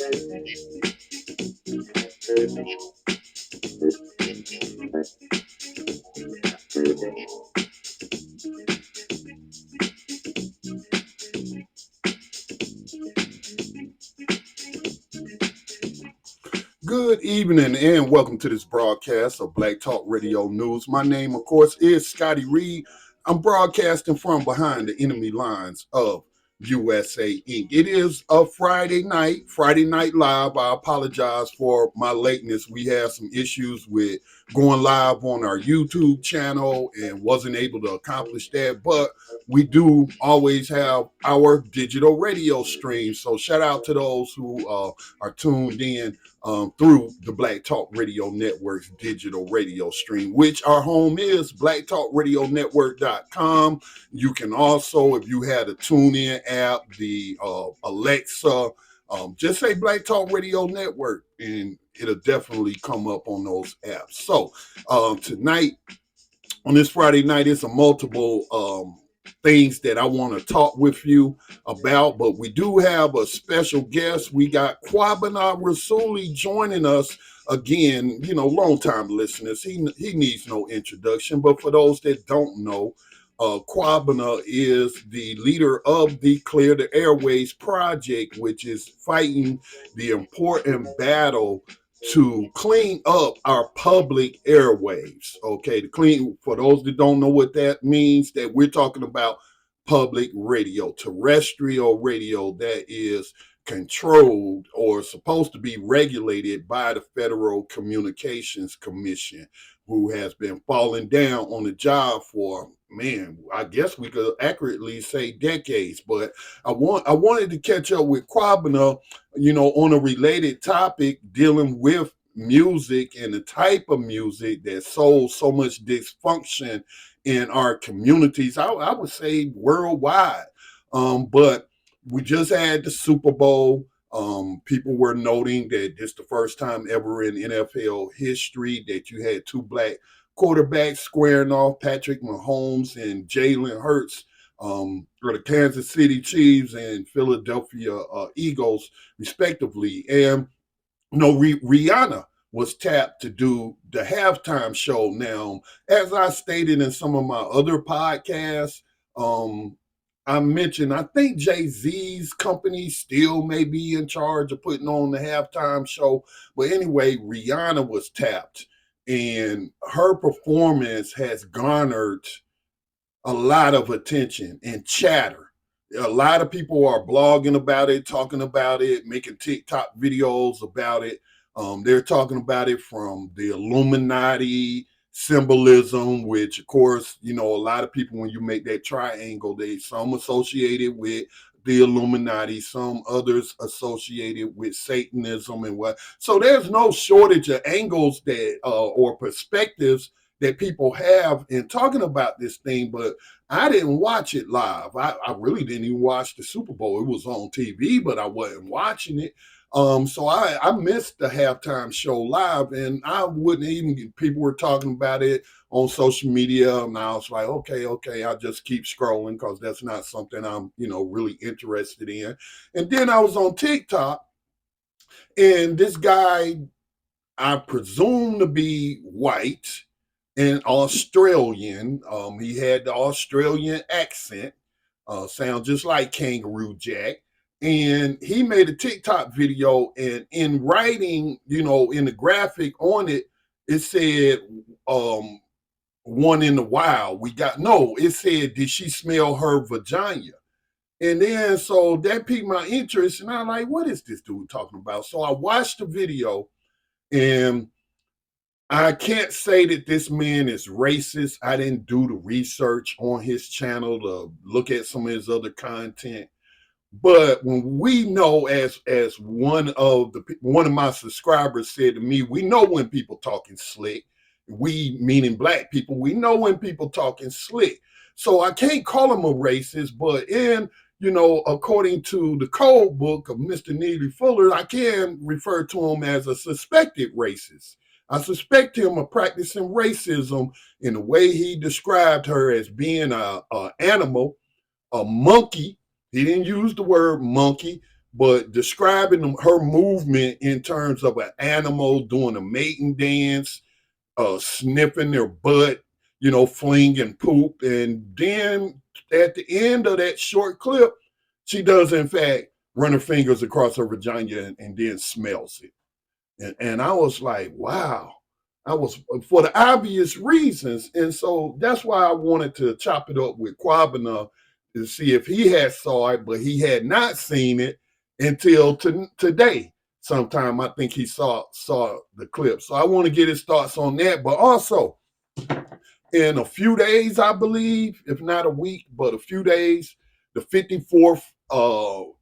Good evening and welcome to this broadcast of Black Talk Radio News. My name, of course, is Scotty Reed. I'm broadcasting from behind the enemy lines of USA Inc. It is a Friday Night Live. I apologize for my lateness. We had some issues with going live on our YouTube channel and wasn't able to accomplish that, but we do always have our digital radio stream. So shout out to those who are tuned in through the Black Talk Radio Network's digital radio stream, which our home is blacktalkradionetwork.com. You can also, if you had a TuneIn app, the Alexa, just say Black Talk Radio Network, and it'll definitely come up on those apps. So tonight, on this Friday night, it's a multiple things that I want to talk with you about, but we do have a special guest. We got Kwabena Rasuli joining us again. You know, longtime listeners, he needs no introduction, but for those that don't know, Kwabena is the leader of the Clear the Airwaves project, which is fighting the important battle to clean up our public airwaves. Okay, to clean, for those that don't know what that means, that we're talking about public radio, terrestrial radio that is controlled or supposed to be regulated by the Federal Communications Commission, who has been falling down on the job for, man, I guess we could accurately say decades. But I wanted to catch up with Kwabena, you know, on a related topic dealing with music and the type of music that sows so much dysfunction in our communities. I would say worldwide. But we just had the Super Bowl. People were noting that this is the first time ever in NFL history that you had two black quarterbacks squaring off, Patrick Mahomes and Jalen Hurts, or the Kansas City Chiefs and Philadelphia Eagles, respectively. And you know, Rhianna was tapped to do the halftime show. Now, as I stated in some of my other podcasts, I mentioned, I think Jay-Z's company still may be in charge of putting on the halftime show. But anyway, Rhianna was tapped, and her performance has garnered a lot of attention and chatter. A lot of people are blogging about it, talking about it, making TikTok videos about it. They're talking about it from the Illuminati, symbolism, which of course, you know, a lot of people, when you make that triangle, some associated with the Illuminati, some others associated with Satanism and what. So there's no shortage of angles that or perspectives that people have in talking about this thing, but I didn't watch it live. I really didn't even watch the Super Bowl. It was on TV, but I wasn't watching it. So I missed the halftime show live, and I wouldn't even, people were talking about it on social media, and I was like, okay, I'll just keep scrolling because that's not something I'm, you know, really interested in. And then I was on TikTok, and this guy, I presume to be white and Australian, he had the Australian accent, sound just like Kangaroo Jack. And he made a TikTok video, and in writing, you know, in the graphic on it, it said, one in the wild. It said, did she smell her vagina? And then, so that piqued my interest, and I'm like, what is this dude talking about? So I watched the video, and I can't say that this man is racist. I didn't do the research on his channel to look at some of his other content. But when we know, as one of my subscribers said to me, we know when people talking slick. We, meaning black people, we know when people talking slick. So I can't call him a racist, but you know, according to the code book of Mr. Neely Fuller, I can refer to him as a suspected racist. I suspect him of practicing racism in the way he described her as being a animal, a monkey. He didn't use the word monkey, but describing her movement in terms of an animal doing a mating dance, sniffing their butt, flinging poop. And then at the end of that short clip, she does, in fact, run her fingers across her vagina and then smells it. And I was like, wow. I was, for the obvious reasons. And so that's why I wanted to chop it up with Kwabena to see if he had saw it, but he had not seen it until today. Sometime I think he saw the clip. So I want to get his thoughts on that. But also, in a few days, I believe, if not a week, but a few days, the 54th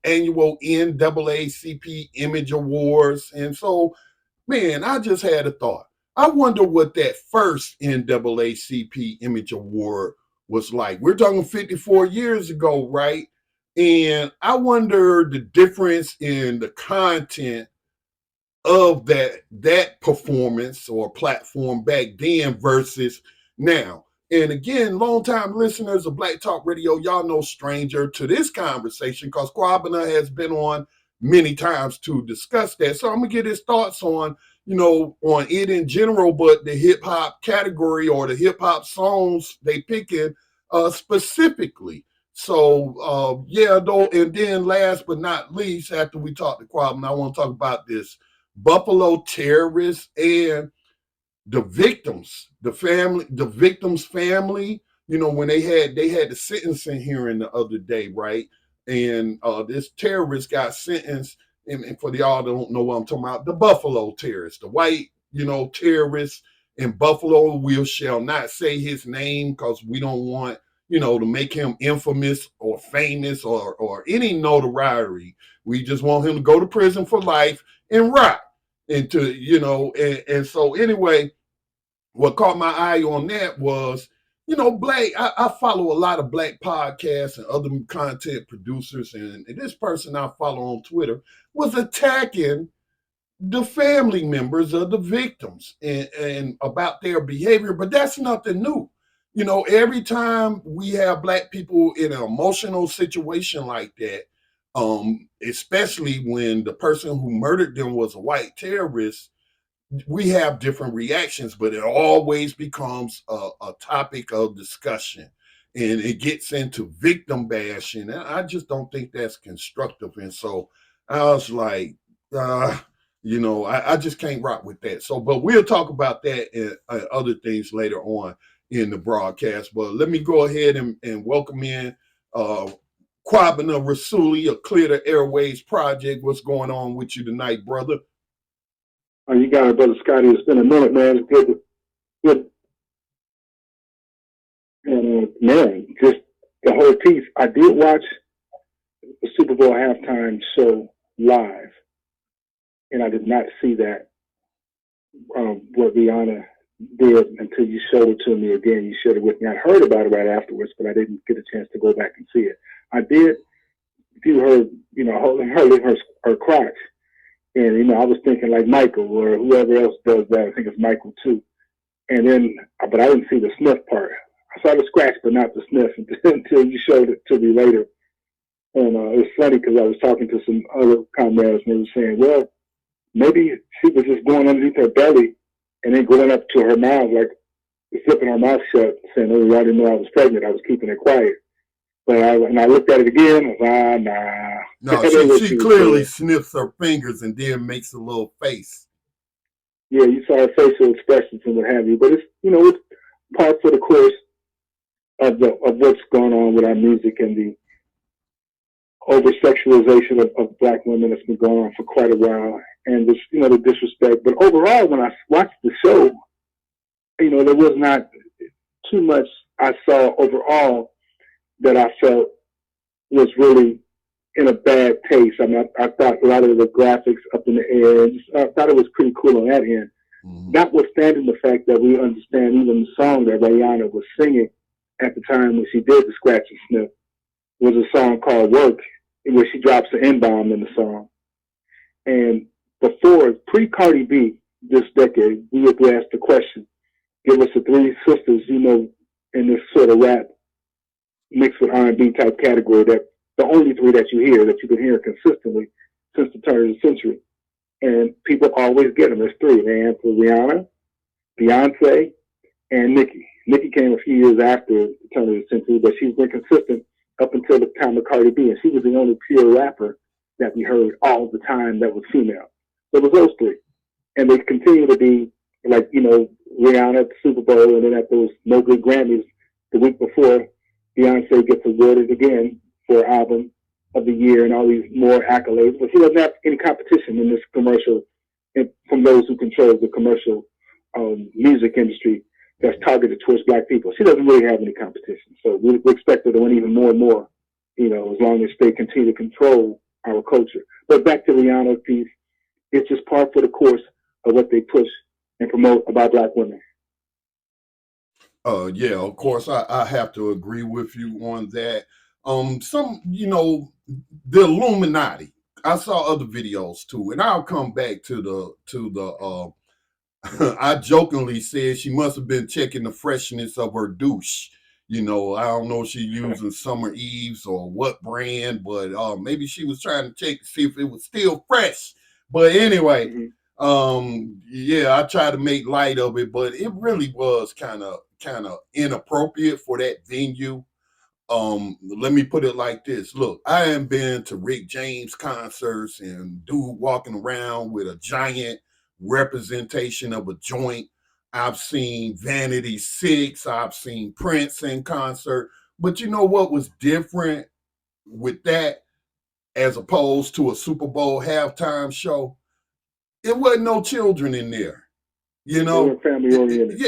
annual NAACP Image Awards. And so, man, I just had a thought. I wonder what that first NAACP Image Award was like. We're talking 54 years ago, right? And I wonder the difference in the content of that performance or platform back then versus now. And again, longtime listeners of Black Talk Radio, y'all no stranger to this conversation because Kwabena has been on many times to discuss that. So I'm gonna get his thoughts on, on it in general, but the hip hop category or the hip hop songs they picking specifically. So yeah, though, and then last but not least, after we talk to Kwabena, I want to talk about this Buffalo terrorists and the victims, the victims' family. When they had the sentencing hearing the other day, right? And this terrorist got sentenced. And for y'all that don't know what I'm talking about, the Buffalo terrorist, the white, terrorist in Buffalo. We shall not say his name because we don't want, to make him infamous or famous or any notoriety. We just want him to go to prison for life and rot into, and so anyway, what caught my eye on that was, Black, I follow a lot of Black podcasts and other content producers, and this person I follow on Twitter was attacking the family members of the victims and about their behavior, but that's nothing new. Every time we have Black people in an emotional situation like that, especially when the person who murdered them was a white terrorist, we have different reactions, but it always becomes a topic of discussion and it gets into victim bashing. And I just don't think that's constructive. And so I was like, I just can't rock with that. So, but we'll talk about that and other things later on in the broadcast. But let me go ahead and welcome in Kwabena Rasuli of Clear the Airwaves Project. What's going on with you tonight, brother? Oh, you got it, Brother Scotty. It's been a minute, man. It's good. And, man, just the whole piece. I did watch the Super Bowl halftime show live, and I did not see that, what Rhianna did until you showed it to me again. You shared it with me. I heard about it right afterwards, but I didn't get a chance to go back and see it. I did view her, her crotch. And, I was thinking like Michael or whoever else does that. I think it's Michael too. And then, but I didn't see the sniff part. I saw the scratch, but not the sniff until you showed it to me later. And it was funny because I was talking to some other comrades and they were saying, well, maybe she was just going underneath her belly and then going up to her mouth, like zipping her mouth shut, saying, oh, I didn't know I was pregnant. I was keeping it quiet. But I looked at it again. I was like, nah. No, she clearly sniffs her fingers and then makes a little face. Yeah, you saw her facial expressions and what have you. But it's, it's part of the course of what's going on with our music and the over-sexualization of Black women that's been going on for quite a while. And this, the disrespect. But overall, when I watched the show, there was not too much I saw overall that I felt was really in a bad taste. I mean, I thought a lot of the graphics up in the air, and I thought it was pretty cool on that end. Mm-hmm. Notwithstanding the fact that we understand even the song that Rhianna was singing at the time when she did the scratch and sniff was a song called Work, where she drops an N-bomb in the song. And before, pre-Cardi B, this decade, we would ask the question, give us the three sisters, in this sort of rap mixed with R&B type category, that the only three that you hear, that you can hear consistently, since the turn of the century. And people always get them. There's three. They answer Rihanna, Beyonce, and Nicki. Nicki came a few years after the turn of the century, but she's been consistent up until the time of Cardi B. And she was the only pure rapper that we heard all the time that was female. So it was those three. And they continue to be like, Rihanna at the Super Bowl, and then at those No Good Grammys the week before, Beyonce gets awarded again for Album of the Year and all these more accolades. But she doesn't have any competition in this commercial from those who control the commercial music industry that's targeted towards Black people. She doesn't really have any competition. So we expect her to win even more and more, as long as they continue to control our culture. But back to Rihanna's piece, it's just par for the course of what they push and promote about Black women. Yeah, of course, I have to agree with you on that. The Illuminati. I saw other videos too, and I'll come back to the I jokingly said she must have been checking the freshness of her douche. I don't know if she's using Summer Eves or what brand, but maybe she was trying to check to see if it was still fresh. But anyway, yeah, I try to make light of it, but it really was kind of inappropriate for that venue. Let me put it like this. Look, I haven't been to Rick James concerts and dude walking around with a giant representation of a joint. I've seen Vanity Six. I've seen Prince in concert. But you know what was different with that as opposed to a Super Bowl halftime show? It wasn't no children in there. Family oriented.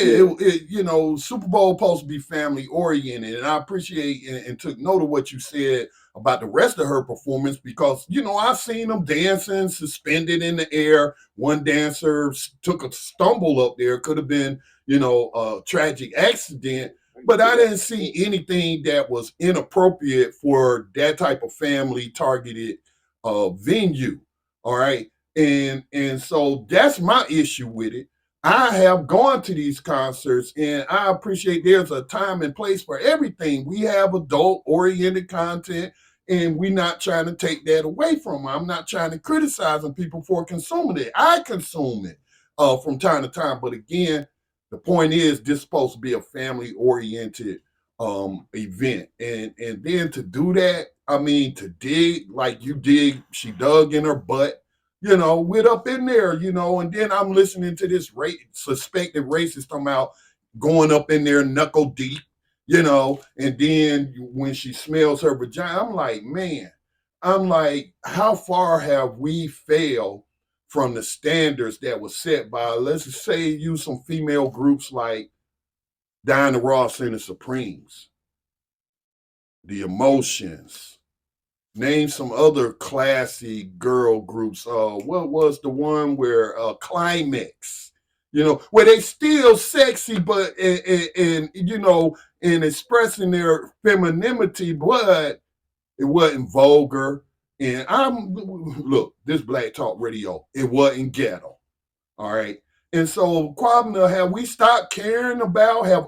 Super Bowl supposed to be family oriented, and I appreciate and took note of what you said about the rest of her performance because I've seen them dancing suspended in the air. One dancer took a stumble up there, could have been a tragic accident, but I didn't see anything that was inappropriate for that type of family targeted venue. All right, and so that's my issue with it. I have gone to these concerts and I appreciate there's a time and place for everything. We have adult-oriented content and we're not trying to take that away from them. I'm not trying to criticize people for consuming it. I consume it from time to time. But again, the point is this is supposed to be a family-oriented event. And then to do that, to dig like you dig, she dug in her butt. With up in there, and then I'm listening to this suspected racist come out going up in there knuckle deep, and then when she smells her vagina, I'm like, how far have we failed from the standards that was set by, let's just say, use some female groups like Diana Ross and the Supremes, the Emotions. Name some other classy girl groups. What was the one where Climax? Where they still sexy, but and expressing their femininity, but it wasn't vulgar. And look, this Black Talk Radio, it wasn't ghetto. All right. And so, Kwabena, have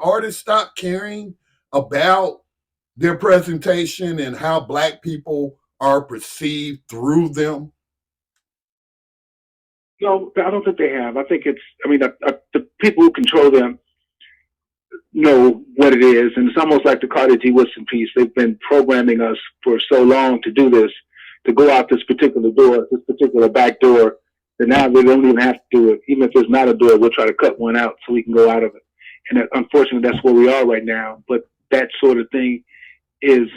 artists stopped caring about their presentation and how Black people are perceived through them? No, I don't think they have. I think the people who control them know what it is. And it's almost like the Carter G. Woodson piece. They've been programming us for so long to do this, to go out this particular door, this particular back door, that now they don't even have to do it. Even if there's not a door, we'll try to cut one out so we can go out of it. And unfortunately, that's where we are right now. But that sort of thing is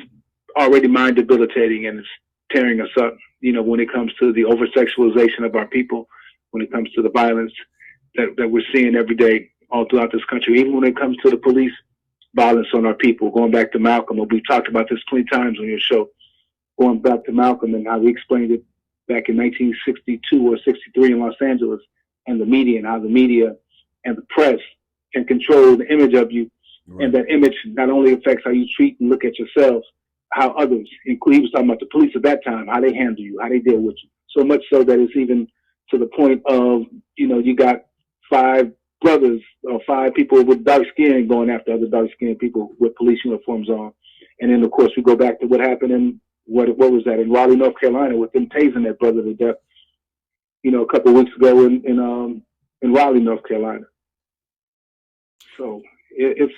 already mind debilitating and it's tearing us up, when it comes to the over sexualization of our people, when it comes to the violence that we're seeing every day all throughout this country, even when it comes to the police violence on our people. Going back to Malcolm, and we've talked about this plenty times on your show, going back to Malcolm and how we explained it back in 1962 or 63 in Los Angeles, and the media and how the media and the press can control the image of you. Right. And that image not only affects how you treat and look at yourselves, how others, including, he was talking about the police at that time, how they handle you, how they deal with you. So much so that it's even to the point of, you got 5 brothers or 5 people with dark skin going after other dark skinned people with police uniforms on. And then, of course, we go back to what happened in what was that in Raleigh, North Carolina, with them tasing that brother to death, a couple of weeks ago in Raleigh, North Carolina. So it's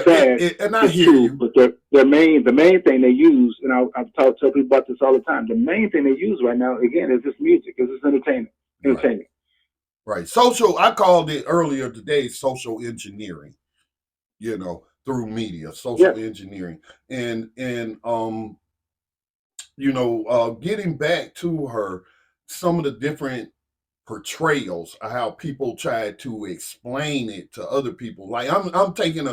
sad. And I It's hear true, you. but the main thing they use, and I've tell people about this all the time. The main thing they use right now, again, is this music, is this entertainment. Right. Social. I called it earlier today social engineering. Through media, social engineering, and getting back to her, some of the different portrayals of how people try to explain it to other people. Like I'm taking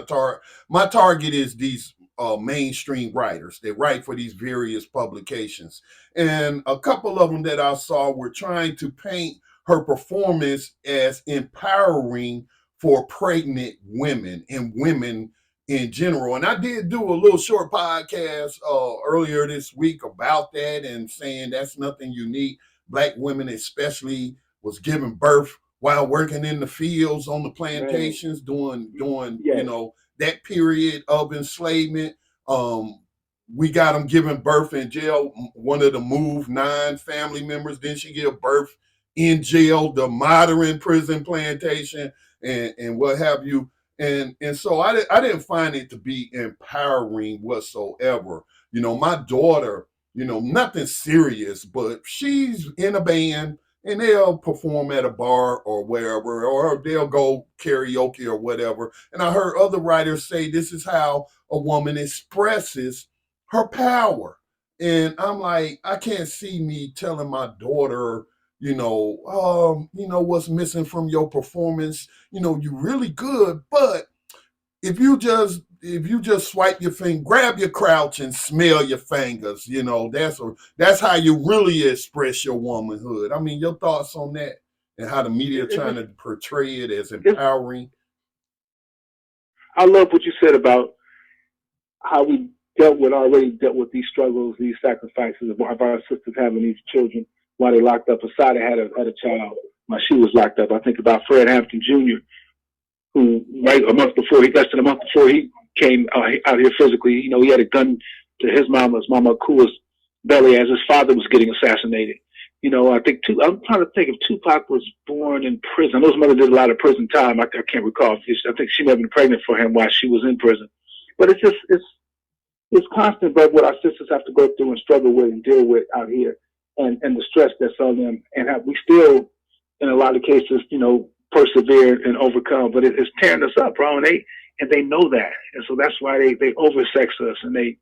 my target is these mainstream writers that write for these various publications. And a couple of them that I saw were trying to paint her performance as empowering for pregnant women and women in general. And I did do a little short podcast earlier this week about that and saying that's nothing unique. Black women especially was giving birth while working in the fields on the plantations, doing that period of enslavement. We got them giving birth in jail. One of the Move 9 family members, didn't she give birth in jail, the modern prison plantation, and what have you. And so I didn't find it to be empowering whatsoever. My daughter, nothing serious, but she's in a band and they'll perform at a bar or wherever, or they'll go karaoke or whatever. And I heard other writers say this is how a woman expresses her power. And I'm like, I can't see me telling my daughter, what's missing from your performance. You're really good, but if you just swipe your finger, grab your crouch and smell your fingers, that's how you really express your womanhood. I mean, your thoughts on that and how the media trying to portray it as empowering. I love what you said about how we already dealt with these struggles, these sacrifices of our sisters having these children while they locked up. Asada had a child while she was locked up. I think about Fred Hampton Jr., who less than a month before he came out here physically, he had a gun to his Mama Akua's belly as his father was getting assassinated. I think I'm trying to think if Tupac was born in prison. I know his mother did a lot of prison time. I can't recall. I think she may have been pregnant for him while she was in prison. But it's constant, but what our sisters have to go through and struggle with and deal with out here, and the stress that's on them, and we still, in a lot of cases, persevere and overcome. But it's tearing us up, bro, and they know that, and so that's why they oversex us and they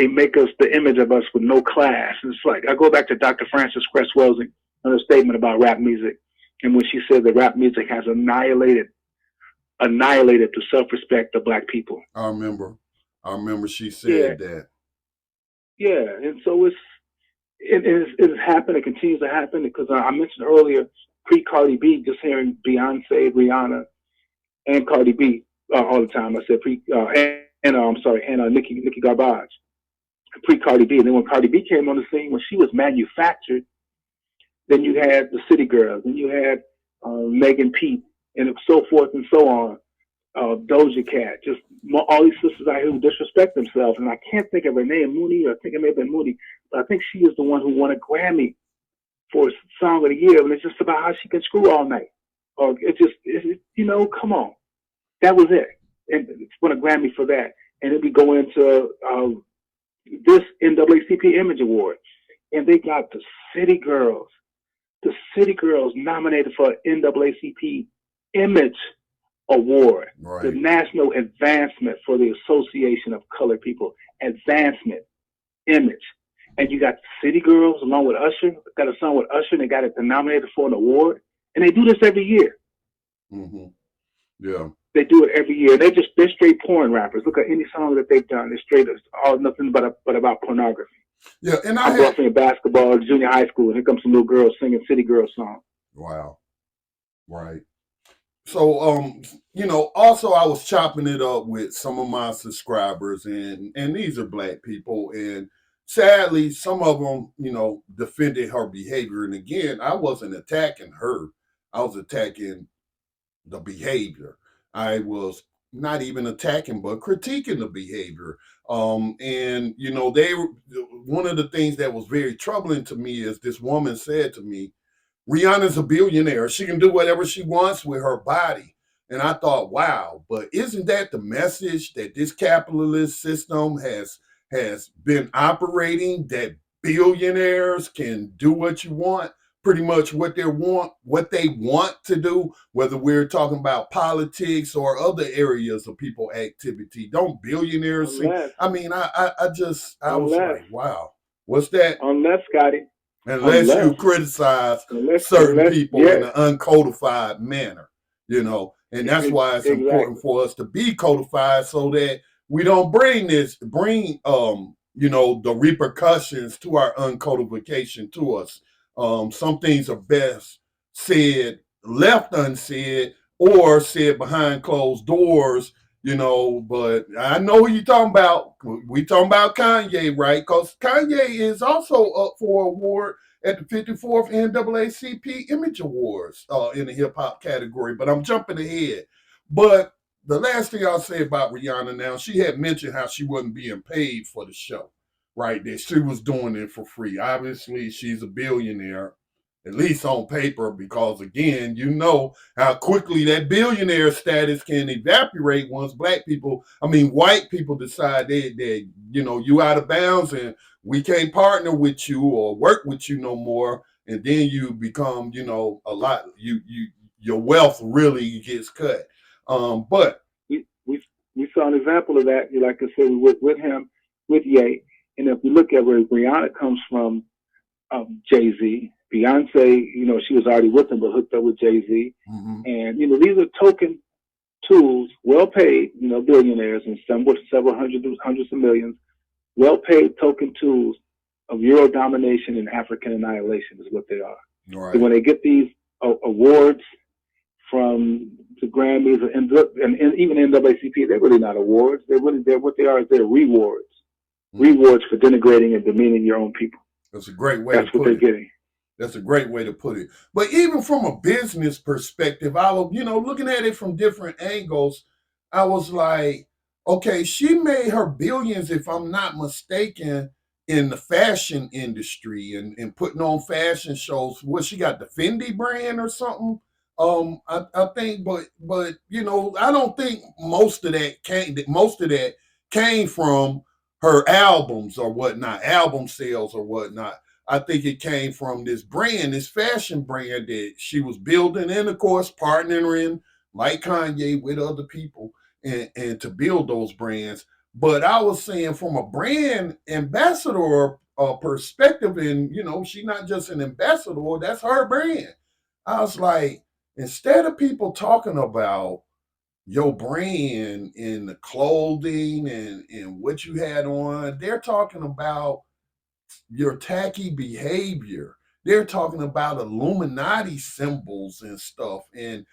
make us the image of us with no class. And it's like I go back to Dr. Frances Cress Welsing on her statement about rap music, and when she said that rap music has annihilated the self-respect of Black people. I remember she said that. Yeah, and so it's happened. It continues to happen because I mentioned earlier pre-Cardi B, just hearing Beyonce, Rhianna, and Cardi B all the time. I said and Nicki Garbage, pre-Cardi B. And then when Cardi B came on the scene, when she was manufactured, then you had the City Girls, then you had Megan Pete, and so forth and so on. Doja Cat, just all these sisters out here who disrespect themselves. And I can't think of her name, Mooney, or I think it may have been Mooney, but I think she is the one who won a Grammy for Song of the Year. And it's just about how she can screw all night. Or come on. That was it. And it's won a Grammy for that. And then we go into this NAACP Image Awards. And they got the City Girls nominated for an NAACP Image Award, right. The National Advancement for the Association of Colored People, Advancement, Image. And you got City Girls along with Usher, got a song with Usher, and they got it nominated for an award. And they do this every year. Mm-hmm. Yeah. They do it every year. They're straight porn rappers. Look at any song that they've done. They're straight all nothing but about pornography. Yeah, and I'm playing basketball at junior high school, and here comes some little girls singing City Girls song. Wow. Right. So, also I was chopping it up with some of my subscribers, and these are Black people, and sadly, some of them, defended her behavior. And again, I wasn't attacking her; I was attacking the behavior. I was not even attacking, but critiquing the behavior. And one of the things that was very troubling to me is this woman said to me, Rihanna's a billionaire. She can do whatever she wants with her body. And I thought, wow, but isn't that the message that this capitalist system has been operating, that billionaires can do what you want, pretty much what they want to do, whether we're talking about politics or other areas of people activity. Don't billionaires see? Unless, I mean, I was unless, like, wow, what's that? unless, Scotty, Unless you unless, criticize certain unless, people in yes, an uncodified manner, and that's why it's important exactly. for us to be codified so that we don't bring the repercussions to our uncodification to us. Some things are best said, left unsaid, or said behind closed doors. But I know who you're talking about. We talking about Kanye, right? Because Kanye is also up for an award at the 54th NAACP Image Awards in the hip hop category. But I'm jumping ahead. But the last thing I'll say about Rihanna now, she had mentioned how she wasn't being paid for the show, right? That she was doing it for free. Obviously, she's a billionaire, at least on paper, because again, how quickly that billionaire status can evaporate once white people decide that you out of bounds and we can't partner with you or work with you no more, and then you become, a lot. Your wealth really gets cut. But We, we, we saw an example of that, like I said, with him, with Ye. And if we look at where Rihanna comes from, Jay-Z, Beyonce, she was already with him, but hooked up with Jay-Z. mm-hmm. And, these are token tools, well paid, billionaires and some with several hundreds of millions, well paid token tools of Euro domination and African annihilation is what they are. Right. So when they get these awards from the Grammys and even NAACP, they're really not awards. They're what they are is they're rewards. Mm-hmm. Rewards for denigrating and demeaning your own people. That's a great way That's to put it. That's what they're getting. That's a great way to put it. But even from a business perspective, I was, looking at it from different angles, I was like, okay, she made her billions, if I'm not mistaken, in the fashion industry and putting on fashion shows. What, she got the Fendi brand or something? I think, but I don't think most of that came from her albums or whatnot, album sales or whatnot. I think it came from this brand, this fashion brand that she was building, and of course partnering like Kanye with other people and to build those brands. But I was saying from a brand ambassador perspective, and she's not just an ambassador, that's her brand. I was like, instead of people talking about your brand and the clothing and what you had on, they're talking about your tacky behavior. They're talking about Illuminati symbols and stuff. And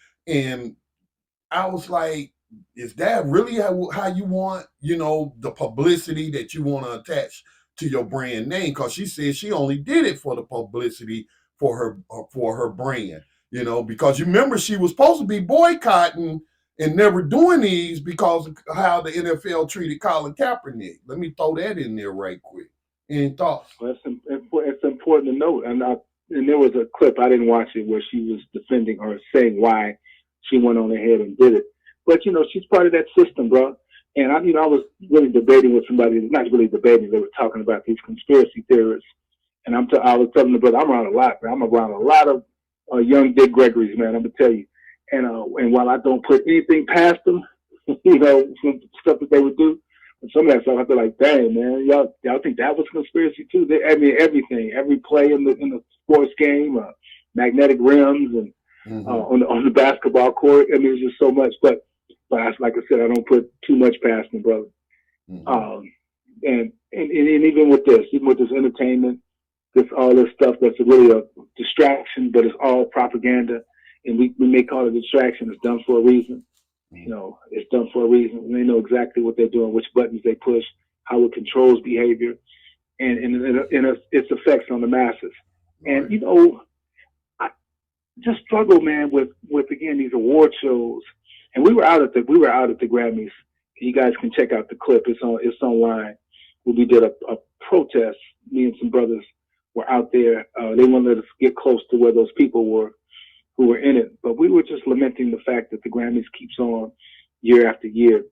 I was like, is that really how you want, the publicity that you want to attach to your brand name? Because she said she only did it for the publicity for her brand, because you remember she was supposed to be boycotting and never doing these because of how the NFL treated Colin Kaepernick. Let me throw that in there right quick. Any thoughts? Well, it's important to note, and there was a clip, I didn't watch it, where she was defending or saying why she went on ahead and did it. But she's part of that system, bro. And I was really debating with somebody, not really debating, they were talking about these conspiracy theorists. And I was telling the brother, I'm around a lot, man. I'm around a lot of young Dick Gregory's, man. I'm gonna tell you. And while I don't put anything past them, some stuff that they would do, some of that stuff, I feel like, dang, man, y'all think that was conspiracy too? Everything, every play in the sports game, magnetic rims, and on the basketball court. I mean, it's just so much. But like I said, I don't put too much past them, brother. Mm-hmm. And even with this entertainment, all this stuff that's really a distraction, but it's all propaganda, and we may call it a distraction. It's done for a reason. It's done for a reason. And they know exactly what they're doing, which buttons they push, how it controls behavior, and its effects on the masses. And I just struggle, man, with again these award shows And we were out at the Grammys. You guys can check out the clip. It's online. We did a protest. Me and some brothers were out there. They wouldn't let us get close to where those people were who were in it. But we were just lamenting the fact that the Grammys keeps on year after year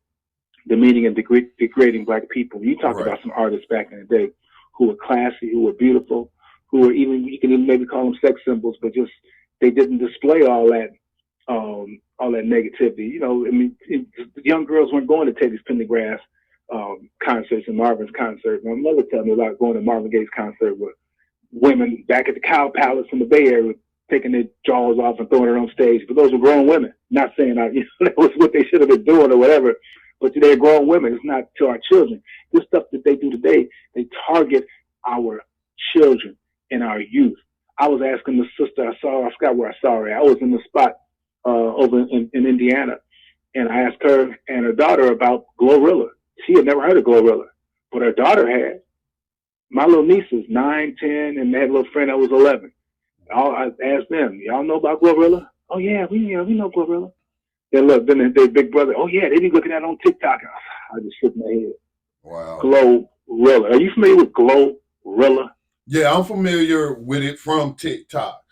demeaning and degrading black people. You talk about some artists back in the day who were classy, who were beautiful, who were even, you can even maybe call them sex symbols, but just they didn't display all that negativity. You know, I mean, young girls weren't going to Teddy Pendergrass concerts and Marvin's concert. My mother told me about going to Marvin Gaye's concert with women back at the Cow Palace in the Bay Area taking their jaws off and throwing it on stage. But those were grown women. Not saying that was what they should have been doing or whatever, but they're grown women. It's not to our children. This stuff that they do today, they target our children and our youth. I was asking the sister I forgot where I saw her. I was in the spot over in Indiana, and I asked her and her daughter about Glorilla. She had never heard of Glorilla, but her daughter had. My little nieces, 9, 10, and they had a little friend that was 11. I asked them, y'all know about Glorilla? Oh, yeah, we know Glorilla. Then look, then their big brother, oh, yeah, they be looking at it on TikTok. I just shook my head. Wow. Glorilla. Are you familiar with Glorilla? Yeah, I'm familiar with it from TikTok.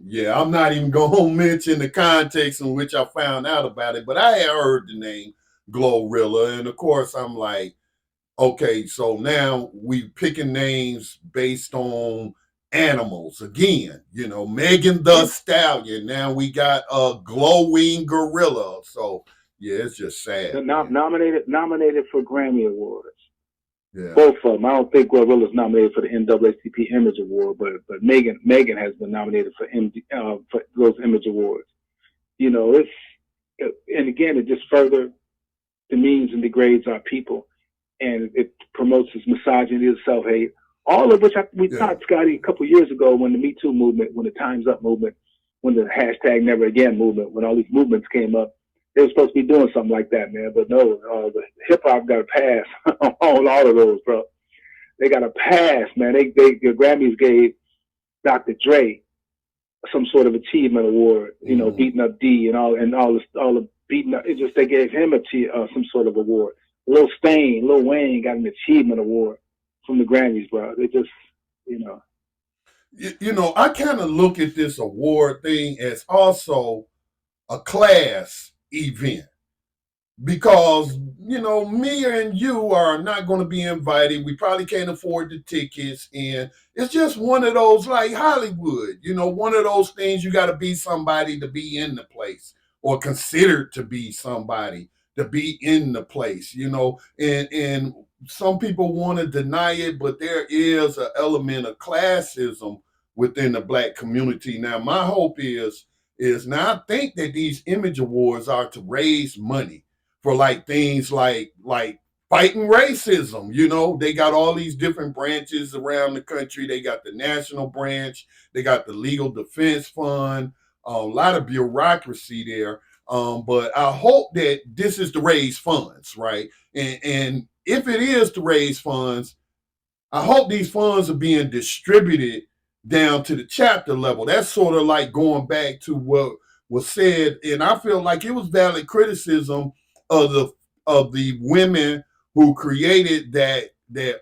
Yeah, I'm not even going to mention the context in which I found out about it, but I had heard the name Glorilla. And of course, I'm like, okay, so now we picking names based on animals again. You know, Megan the Stallion. Now we got a glowing gorilla. So yeah, it's just sad. Nominated for Grammy Awards. Yeah. Both of them. I don't think Glorilla's nominated for the NAACP Image Award, but Megan has been nominated for those Image Awards. You know, and again, it just further demeans and degrades our people, and it promotes this misogyny, this self-hate, all of which we taught Scotty a couple of years ago when the Me Too movement, when the Time's Up movement, when the hashtag Never Again movement, when all these movements came up. They were supposed to be doing something like that, man. But no, the hip-hop got a pass on all of those, bro. They got a pass, man. The Grammys gave Dr. Dre some sort of achievement award, you know, beating up D and all the beating up. They gave him some sort of award. Lil Wayne got an achievement award from the Grammys, bro. They just, you know. You know, I kind of look at this award thing as also a class event, because you know, me and you are not going to be invited. We probably can't afford the tickets, and it's just one of those, like Hollywood, you know, one of those things. You got to be somebody to be in the place, or considered to be somebody to be in the place, you know. And some people want to deny it, but there is an element of classism within the Black community. Now my hope is now I think that these Image Awards are to raise money for like things like fighting racism. You know, they got all these different branches around the country. They got the national branch, they got the legal defense fund, a lot of bureaucracy there. But I hope that this is to raise funds, right? And if it is to raise funds, I hope these funds are being distributed down to the chapter level. That's sort of like going back to what was said, and I feel like it was valid criticism of the women who created that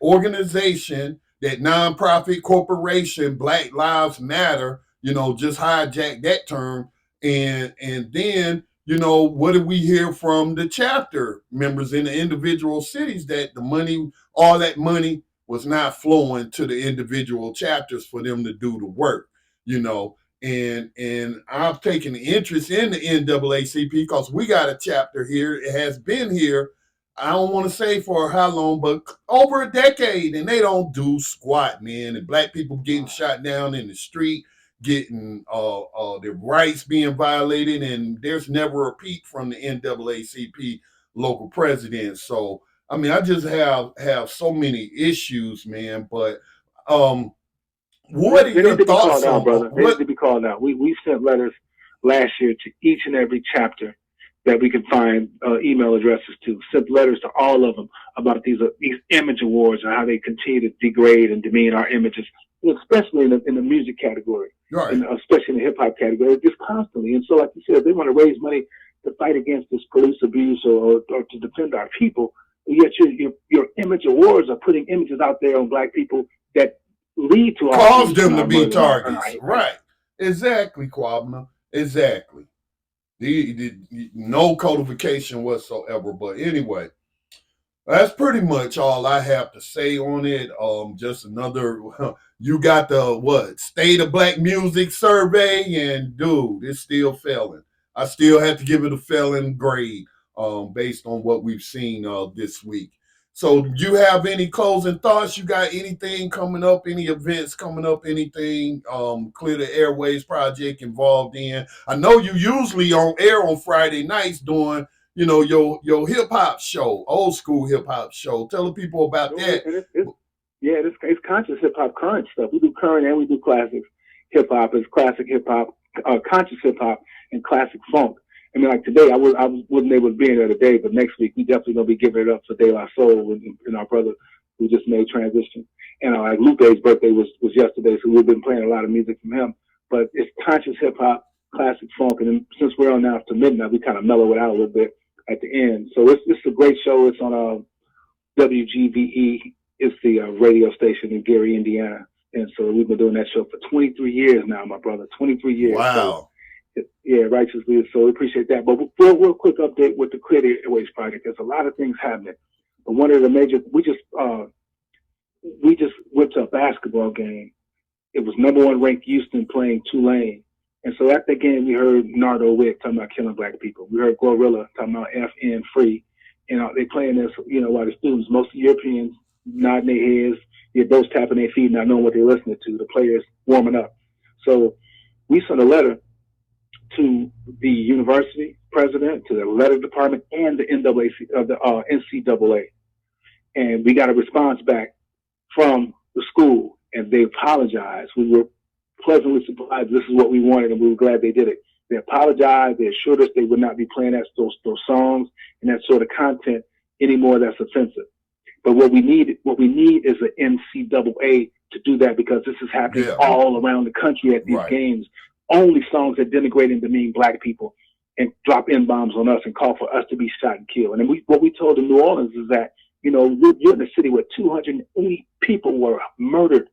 organization, that nonprofit corporation, Black Lives Matter. You know, just hijack that term, and then, you know, what did we hear from the chapter members in the individual cities? That the money, all that money, was not flowing to the individual chapters for them to do the work, you know. And I've taken interest in the NAACP because we got a chapter here. It has been here, I don't want to say for how long, but over a decade, and they don't do squat, man. And Black people getting shot down in the street, getting their rights being violated, and there's never a peep from the NAACP local president. So I mean, I just have so many issues, man. But what are your thoughts on, brother? They need to be called out. We sent letters last year to each and every chapter that we could find email addresses to. Sent letters to all of them about these image awards and how they continue to degrade and demean our images, especially in the music category. Right. and especially in the hip hop category, just constantly. And so, like you said, they want to raise money to fight against this police abuse or to defend our people. Yet your image awards are putting images out there on black people that lead to our Cause abuse and them to our be murder and our targets. hate crimes. Right. Exactly, Kwabena. Exactly. No codification whatsoever. But anyway, that's pretty much all I have to say on it. Just another, you got the State of Black Music survey, and dude, it's still failing. I still have to give it a failing grade, based on what we've seen this week. So, do you have any closing thoughts? You got anything coming up? Any events coming up? Anything Clear the Airwaves project involved in? I know you usually on air on Friday nights doing your hip hop show, old school hip hop show. Tell the people about Oh, yeah, that. and it's conscious hip hop, current stuff. We do current and we do classics hip hop. It's classic hip hop, conscious hip hop, and classic funk. I mean, like today, I wasn't able to be in there today, but next week we definitely gonna be giving it up for De La Soul and our brother who just made transition. And like Lupe's birthday was yesterday, so we've been playing a lot of music from him. But it's conscious hip hop, classic funk, and then since we're on now after midnight, we kind of mellow it out a little bit at the end. So it's a great show. It's on WGVE. It's the radio station in Gary, Indiana. And so we've been doing that show for 23 years now, my brother. 23 years. Wow. So, yeah, righteously. So we appreciate that. But real quick update with the Clear the Airwaves project. There's a lot of things happening. But one of the major, we just went to a basketball game. It was number one ranked Houston playing Tulane. And so at the game, we heard Nardo Wick talking about killing black people. We heard Glorilla talking about FN free. And they playing this, while the students, mostly Europeans, nodding their heads, those tapping their feet, not knowing what they're listening to, the players warming up. So we sent a letter to the university president, to the letter department, and the NCAA. And we got a response back from the school, and they apologized. We were pleasantly surprised. This is what we wanted, and we were glad they did it. They apologized. They assured us they would not be playing those songs and that sort of content anymore that's offensive. But what we need is an NCAA to do that, because this is happening all around the country at these games. Only songs that denigrate and demean black people and drop N-bombs on us and call for us to be shot and killed. And what we told in New Orleans is that, you're in a city where 280 people were murdered.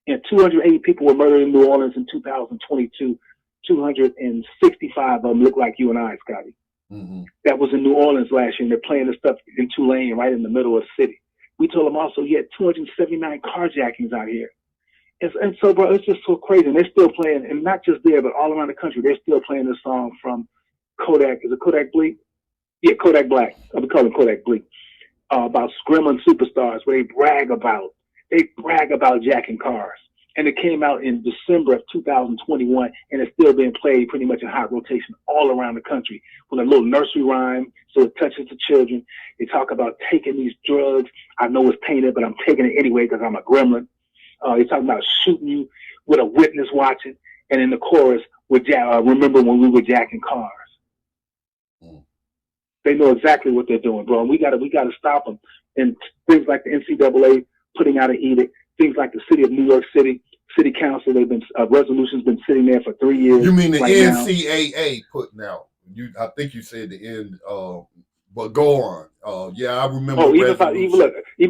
And 280 people were murdered in New Orleans in 2022. 265 of them look like you and I, Scotty. Mm-hmm. That was in New Orleans last year, and they're playing this stuff in Tulane, right in the middle of the city. We told them also, you had 279 carjackings out here. And so, bro, it's just so crazy. And they're still playing, and not just there, but all around the country, they're still playing this song from Kodak. Is it Kodak Bleak? Yeah, Kodak Black. We call him Kodak Bleak. About Gremlin Superstars, where they brag about jacking cars. And it came out in December of 2021, and it's still being played pretty much in hot rotation all around the country with a little nursery rhyme, so it touches the children. They talk about taking these drugs. I know it's painted, but I'm taking it anyway because I'm a gremlin. They talk about shooting you with a witness watching, and in the chorus, remember when we were jacking cars. They know exactly what they're doing, bro. And we gotta stop them. And things like the NCAA putting out an edict, things like the city of New York City Council, they've been resolutions been sitting there for 3 years. You mean the right NCAA putting out? I think you said the end. But go on. Yeah, I remember. Oh, even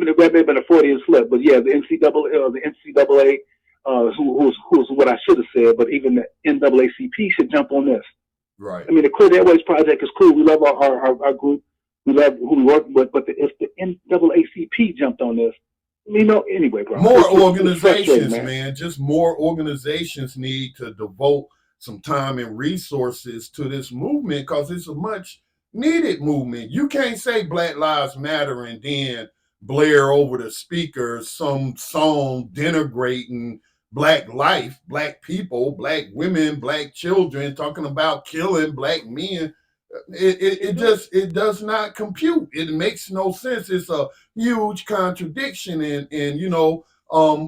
the red may have been a 40 slip, but yeah, the NCAA, who's what I should have said, but even the NAACP should jump on this. Right. I mean, the Clear the Airwaves project is cool. We love our group. We love who we work with. But if the NAACP jumped on this, anyway, bro. More organizations, man. Just more organizations need to devote some time and resources to this movement, because it's a much needed movement. You can't say Black Lives Matter and then blare over the speakers some song denigrating Black life, Black people, Black women, Black children, talking about killing Black men. It does not compute. It makes no sense. It's a huge contradiction, and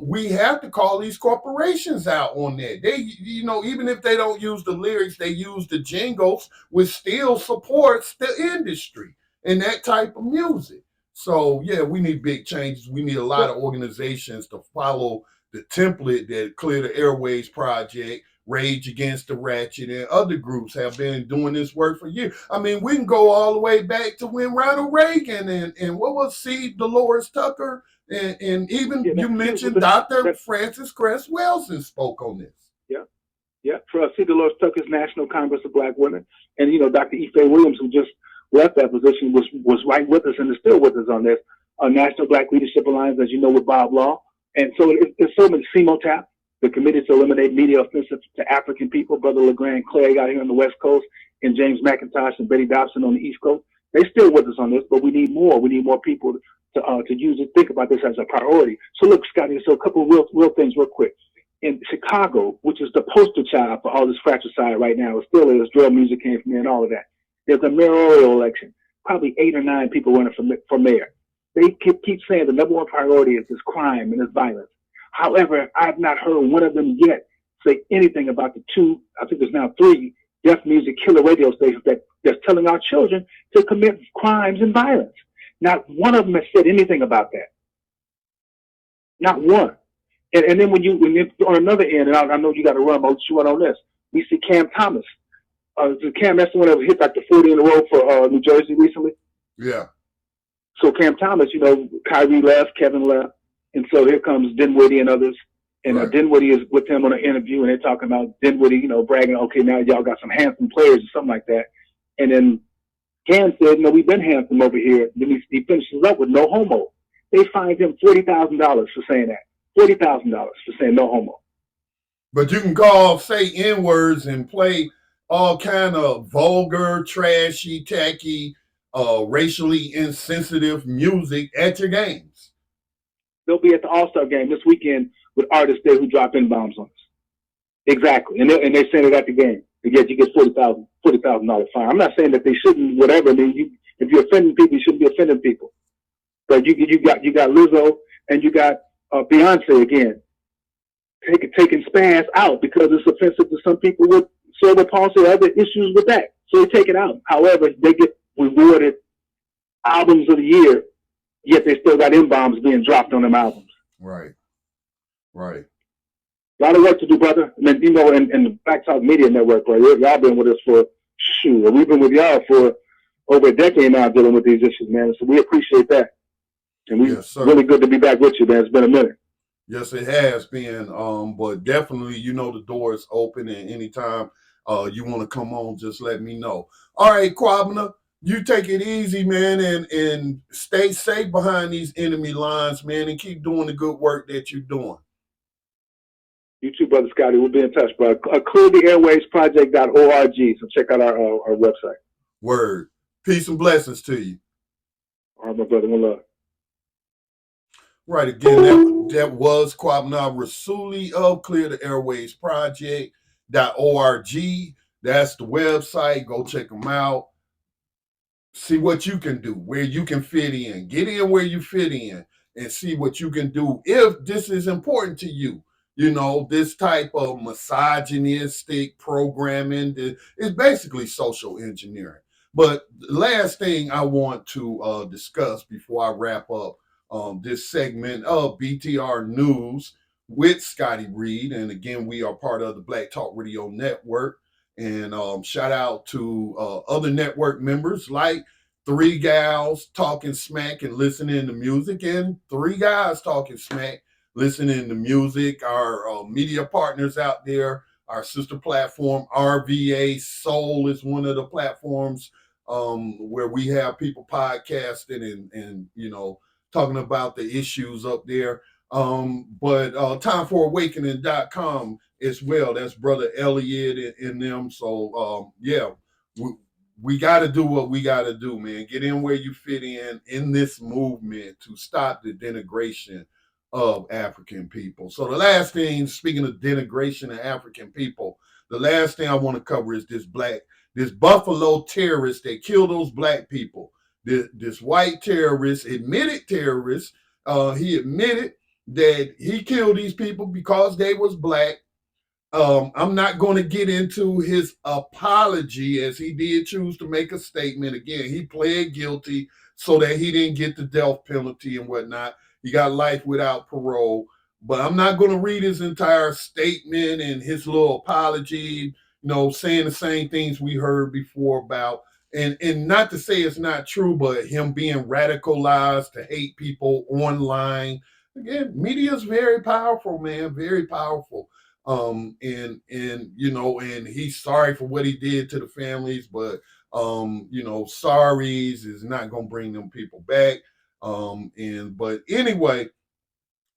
we have to call these corporations out on that. They, even if they don't use the lyrics, they use the jingles, which still supports the industry and that type of music. So yeah, we need big changes. We need a lot of organizations to follow the template that Clear the Airwaves Project, Rage Against the Ratchet, and other groups have been doing this work for years. I mean, we can go all the way back to when Ronald Reagan and what was C. Dolores Tucker, and even you mentioned Dr. Francis Cress Welsing spoke on this. Yeah. For C. Dolores Tucker's National Congress of Black Women, and Dr. Ife Williams, who just left that position, was right with us and is still with us on this. National Black Leadership Alliance, as you know, with Bob Law. And so it's so many. CMOTAP, the Committee to Eliminate Media Offensive to African People, Brother LeGrand Clegg out here on the West Coast, and James McIntosh and Betty Dobson on the East Coast. They still with us on this, but we need more. We need more people to use it, think about this as a priority. So look, Scotty, so a couple of real things real quick. In Chicago, which is the poster child for all this fratricide right now, it still is. Drill music came from there and all of that. There's a mayoral election. Probably 8 or 9 people running for mayor. They keep saying the number one priority is this crime and this violence. However, I've not heard one of them yet say anything about the 2, I think there's now 3 deaf music killer radio stations that's telling our children to commit crimes and violence. Not one of them has said anything about that. Not one. And then when you on another end, and I know you got to run, but I'll shoot on this. We see Cam Thomas. Cam, that's the one that hit like the 40 in a row for New Jersey recently. Yeah. So Cam Thomas, Kyrie left, Kevin left, and so here comes Dinwiddie and others. And right. Dinwiddie is with him on an interview, and they're talking about Dinwiddie, bragging, okay, now y'all got some handsome players or something like that. And then Cam said, no, we've been handsome over here. Then he finishes up with no homo. They fined him $40,000 for saying that. $40,000 for saying no homo. But you can say N-words and play all kind of vulgar, trashy, tacky, racially insensitive music at your games. They'll be at the All-Star game this weekend with artists there who drop N-bombs on us. Exactly. And they're saying it at the game. And yet you get $40,000 fine. I'm not saying that they shouldn't, whatever. I mean, if you're offending people, you shouldn't be offending people. But you got Lizzo and you got Beyonce again, taking spaz out because it's offensive to some people with cerebral palsy or other issues with that. So they take it out. However, they get rewarded albums of the year, yet they still got N-bombs being dropped on them albums. Right. A lot of work to do, brother. And then, in the Black Talk Media Network, right? Y'all been with us we've been with y'all for over a decade now dealing with these issues, man. So we appreciate that. And really good to be back with you, man. It's been a minute. Yes, it has been. But definitely, the door is open, and anytime you want to come on, just let me know. All right, Kwabena, you take it easy, man, and stay safe behind these enemy lines, man, and keep doing the good work that you're doing. You too, Brother Scotty. We'll be in touch, brother. Cleartheairwavesproject.org. So check out our website. Word. Peace and blessings to you. All right, my brother. One love. Right, again, that was Kwabena Rasuli of cleartheairwavesproject.org. That's the website. Go check them out. See what you can do, where you can fit in. Get in where you fit in and see what you can do if this is important to you. This type of misogynistic programming is basically social engineering. But the last thing I want to discuss before I wrap up this segment of BTR News with Scotty Reed. And again, we are part of the Black Talk Radio Network. And shout out to other network members like 3 gals talking smack and listening to music, and 3 guys talking smack, listening to music. Our media partners out there, our sister platform, RVA Soul is one of the platforms where we have people podcasting and talking about the issues up there. But timefораwakening.com as well. That's Brother Elliot and them. So we got to do what we got to do, man. Get in where you fit in this movement to stop the denigration of African people. So the last thing, speaking of denigration of African people, the last thing I want to cover is this Buffalo terrorist that killed those black people. This white terrorist, admitted terrorist, he admitted that he killed these people because they was black. I'm not going to get into his apology, as he did choose to make a statement. Again, he pled guilty so that he didn't get the death penalty and whatnot. He got life without parole. But I'm not going to read his entire statement and his little apology, saying the same things we heard before about, and not to say it's not true, but him being radicalized to hate people online. Again, media is very powerful, man, very powerful. And he's sorry for what he did to the families, but sorries is not going to bring them people back. But anyway,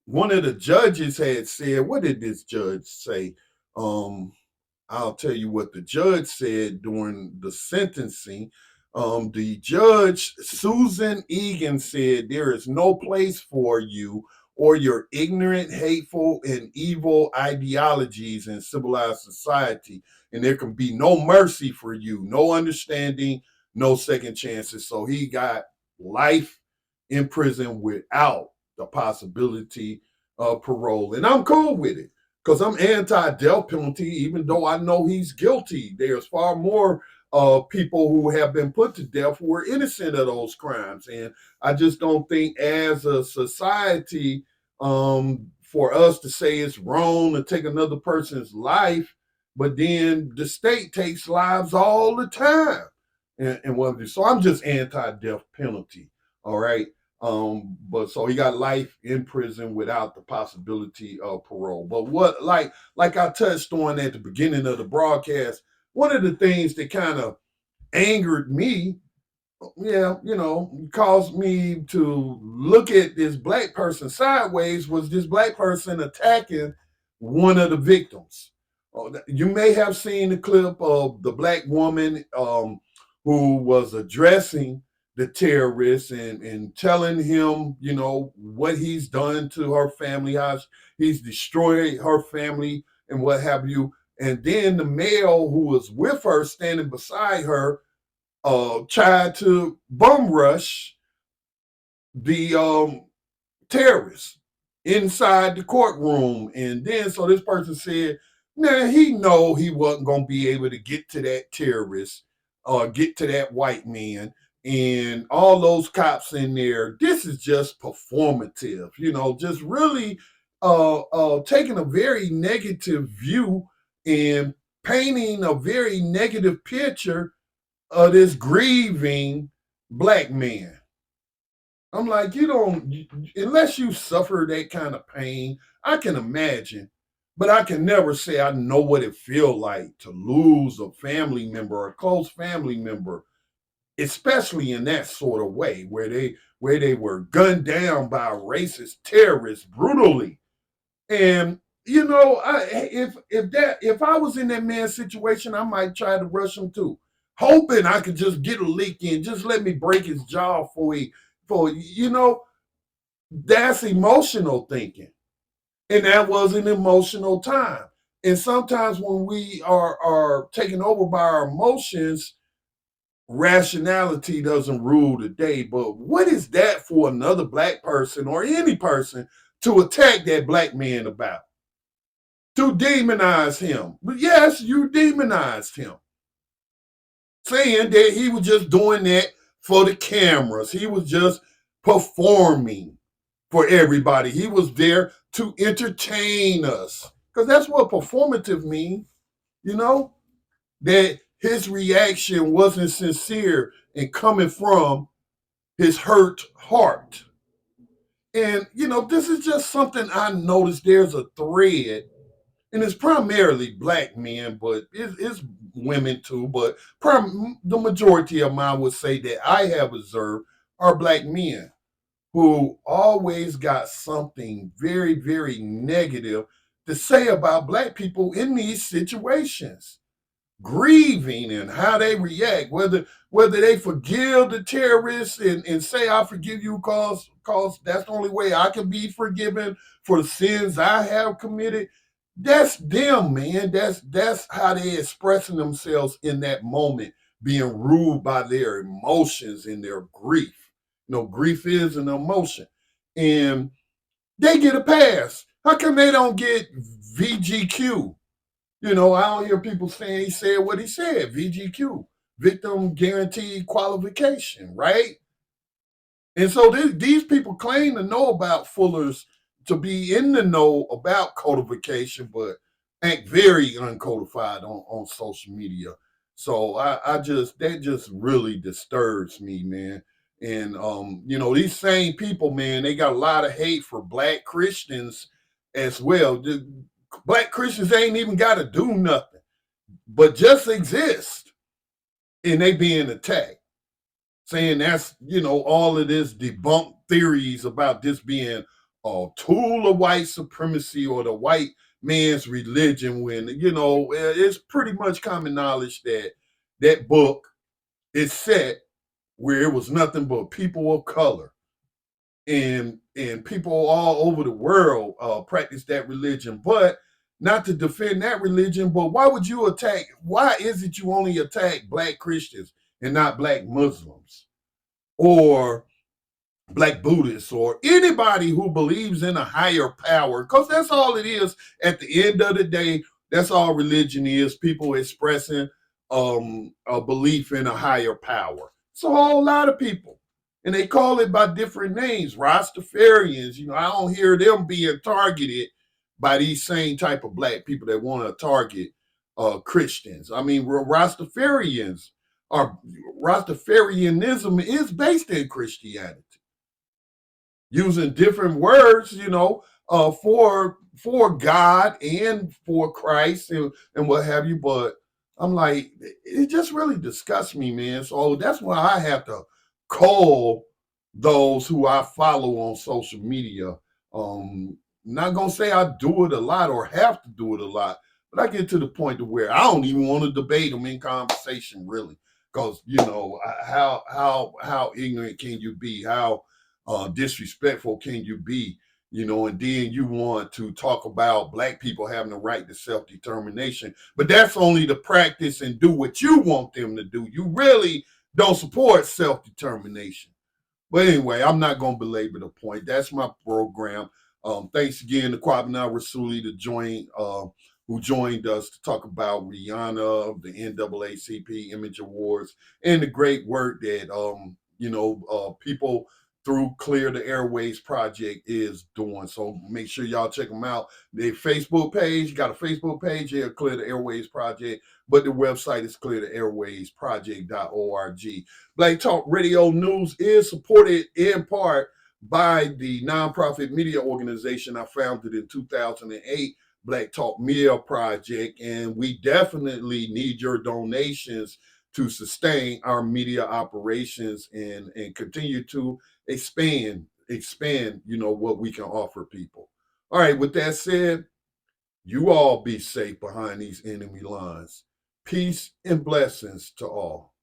one of the judges had said, what did this judge say? I'll tell you what the judge said during the sentencing. The judge, Susan Egan, said, there is no place for you or your ignorant, hateful, and evil ideologies in civilized society. And there can be no mercy for you, no understanding, no second chances. So he got life in prison without the possibility of parole. And I'm cool with it because I'm anti-death penalty, even though I know he's guilty. There's far more people who have been put to death who are innocent of those crimes. And I just don't think as a society, for us to say it's wrong to take another person's life, but then the state takes lives all the time. And what so I'm just anti-death penalty. All right. But so he got life in prison without the possibility of parole. But what, like I touched on at the beginning of the broadcast, one of the things that kind of angered me, caused me to look at this black person sideways was this black person attacking one of the victims. You may have seen the clip of the black woman who was addressing the terrorist and telling him, what he's done to her family, how he's destroyed her family and what have you. And then the male who was with her, standing beside her, tried to bum rush the terrorists inside the courtroom. And then so this person said, he know he wasn't going to be able to get to that terrorist or get to that white man. And all those cops in there, this is just performative, just really taking a very negative view and painting a very negative picture of this grieving black man. I'm like, unless you suffer that kind of pain, I can imagine, but I can never say I know what it feels like to lose a family member, a close family member, especially in that sort of way, where they were gunned down by racist terrorists brutally. And if I was in that man's situation, I might try to rush him too, hoping I could just get a leak in, just let me break his jaw that's emotional thinking. And that was an emotional time. And sometimes when we are taken over by our emotions, rationality doesn't rule the day. But what is that for another black person or any person to attack that black man about? To demonize him. But yes, you demonized him, saying that he was just doing that for the cameras. He was just performing for everybody. He was there to entertain us. Because that's what performative means, that his reaction wasn't sincere and coming from his hurt heart. And, this is just something I noticed there's a thread, and it's primarily black men, but it's women too. But the majority of them, I would say, that I have observed are black men who always got something very, very negative to say about black people in these situations, grieving and how they react, whether they forgive the terrorists and say, I forgive you cause that's the only way I can be forgiven for the sins I have committed. That's them, man. That's how they expressing themselves in that moment, being ruled by their emotions and their grief. Grief is an emotion. And they get a pass. How come they don't get VGQ? I don't hear people saying he said what he said, VGQ, victim guaranteed qualification, right? And so these people claim to know about Fuller's to be in the know about codification, but act very uncodified on social media. So I just that just really disturbs me, man. And these same people, man, they got a lot of hate for black Christians as well. Black Christians ain't even got to do nothing, but just exist, and they being attacked, saying that's all of this debunked theories about this being a tool of white supremacy or the white man's religion, when it's pretty much common knowledge that that book is set where it was nothing but people of color, and people all over the world practice that religion. But not to defend that religion, but why would you attack? Why is it you only attack black Christians and not black Muslims or black Buddhists or anybody who believes in a higher power? Because that's all it is at the end of the day. That's all religion is: people expressing a belief in a higher power. It's a whole lot of people, and they call it by different names. Rastafarians, I don't hear them being targeted by these same type of black people that want to target Christians. I mean, Rastafarianism is based in Christianity, using different words, for God and for Christ and what have you. But I'm like, it just really disgusts me, man. So that's why I have to call those who I follow on social media. Not gonna say I do it a lot or have to do it a lot, but I get to the point to where I don't even want to debate them in conversation, really, because how ignorant can you be? How disrespectful can you be? And then you want to talk about black people having the right to self-determination, but that's only to practice and do what you want them to do. You really don't support self-determination. But anyway, I'm not going to belabor the point. That's my program. Thanks again to Kwabena Rasuli who joined us to talk about Rhianna, the NAACP Image Awards, and the great work that people through Clear the Airwaves Project is doing. So make sure y'all check them out. Their Facebook page, got a Facebook page here, Clear the Airwaves Project, but the website is cleartheairwaysproject.org. Black Talk Radio News is supported in part by the nonprofit media organization I founded in 2008, Black Talk Media Project, and we definitely need your donations to sustain our media operations and continue to expand, what we can offer people. All right, with that said, you all be safe behind these enemy lines. Peace and blessings to all.